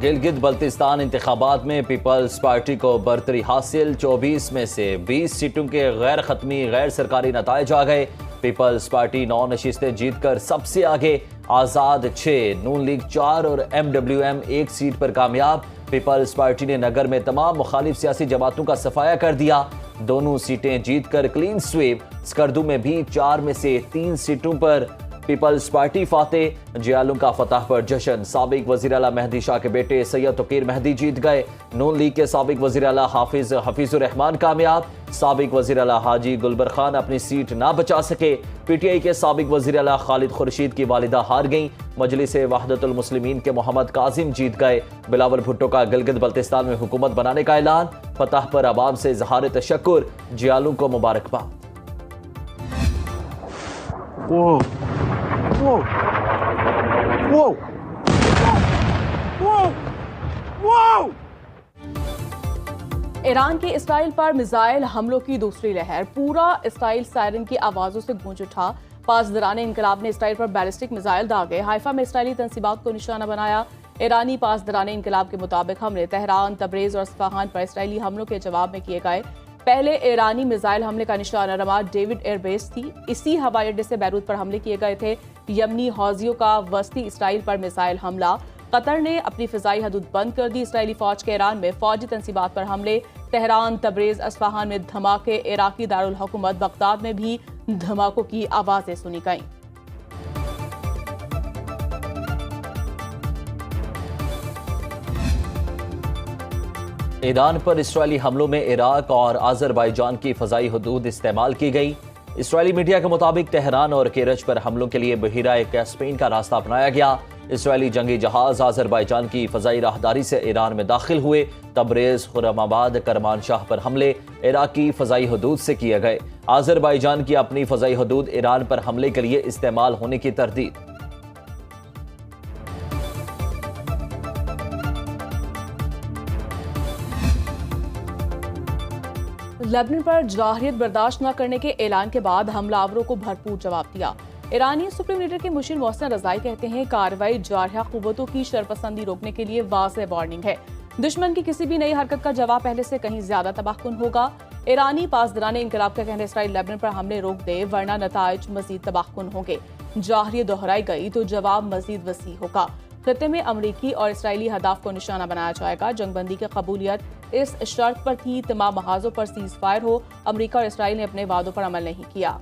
गिलगित बल्तिस्तान इंतखाबात में peoples party को बरतरी हासिल। 24 में से 20 सीटों के गैर खत्मी गैर सरकारी नताइज आ गए। पीपल्स पार्टी 9 नशिस्तें जीतकर सबसे आगे, आज़ाद 6, नून लीग 4 और MWM 1 सीट पर कामयाब। पीपल्स पार्टी ने नगर में तमाम मुखालिफ सियासी जमातों का सफाया कर दिया। दोनों सीटें जीतकर क्लीन स्वीप। स्कर्दू में भी 4 में से 3 सीटों पर पीपल्स पार्टी फातेह। जियालू का फतह पर जश्न। साबिक वज़ीर आला मेहदी शाह के बेटे सैयद तकीर मेहदी जीत गए। नून लीग के साबिक वज़ीर आला हफीजुर रहमान कामयाब। साबिक वज़ीर आला हाजी गुलबर खान अपनी सीट ना बचा सके। PTI के साबिक वज़ीर आला खालिद खुर्शीद की वालिदा हार गईं। मजलिस वहदतुल मुस्लिमीन के मोहम्मद काजिम जीत गए। बिलावल भुट्टो का गिलगित बल्तिस्तान में हुकूमत बनाने का ऐलान। फतह पर अवाम से इज़हार तशक्कुर। जियालू को मुबारकबाद। Whoa! Whoa! Whoa! Whoa! Iran के इसराइल पर मिसाइल हमलों की दूसरी लहर। पूरा इसराइल सायरन की आवाजों से गूंज उठा। पासदराने इनकलाब ने इसराइल पर बैलिस्टिक मिसाइल दागे। हाइफा में इसराइली तंसीबात को निशाना बनाया। ईरानी पासदराने इनकलाब के मुताबिक हमले तेहरान, तबरेज और इस्फहान पर इसराइली हमलों के जवाब में किए गए। पहले ईरानी मिसाइल हमले का निशाना रमाद डेविड एयरबेस थी। इसी हवाई अड्डे से बैरूत पर हमले किए गए थे। यमनी हौजियों का वस्ती इसराइल पर मिसाइल हमला। कतर ने अपनी फिजाई हदूद बंद कर दी। इसराइली फौज के ईरान में फौजी तंसीबात पर हमले। तेहरान, तबरेज, इस्फहान में धमाके। इराकी दारुल हुकूमत बगदाद में भी धमाकों की आवाजें सुनी गईं। ईरान पर इसराइली हमलों में इराक और आज़रबाईजान की फ़ज़ाई हदूद इस्तेमाल की गई। इसराइली मीडिया के मुताबिक तेहरान और केरच पर हमलों के लिए बहीरा कैस्पियन का रास्ता अपनाया गया। इसराइली जंगी जहाज आज़रबाईजान की फ़ज़ाई राहदारी से ईरान में दाखिल हुए। तबरेज, खुरमाबाद, करमानशाह पर हमले इराकी फ़ज़ाई हदूद से किए गए। आज़रबाईजान की अपनी फ़ज़ाई हदूद ईरान पर हमले के लिए इस्तेमाल होने की तरदीद। लेबनान पर जाहिरियत बर्दाश्त न करने के ऐलान के बाद हमलावरों को भरपूर जवाब दिया। ईरानी सुप्रीम लीडर के मुशीर मोहसिन रज़ाई कहते हैं कार्रवाई जारहा कुव्वतों की शरपसंदी रोकने के लिए वाज़ेह वार्निंग है। दुश्मन की किसी भी नई हरकत का जवाब पहले से कहीं ज्यादा तबाहकुन होगा। ईरानी पासदराने इनकलाब का कहना इसराइल लेबनान पर हमले रोक दे वरना नताइज मजीद तबाहकुन होंगे। जाहिरियत दोहराई गई तो जवाब मजीद वसी होगा। खत्ते में अमरीकी और इसराइली हदाफ को निशाना बनाया जाएगा। जंगबंदी की कबूलियत इस शर्त पर थी तमाम महाजों पर सीज फायर हो। अमरीका और इसराइल ने अपने वादों पर अमल नहीं किया।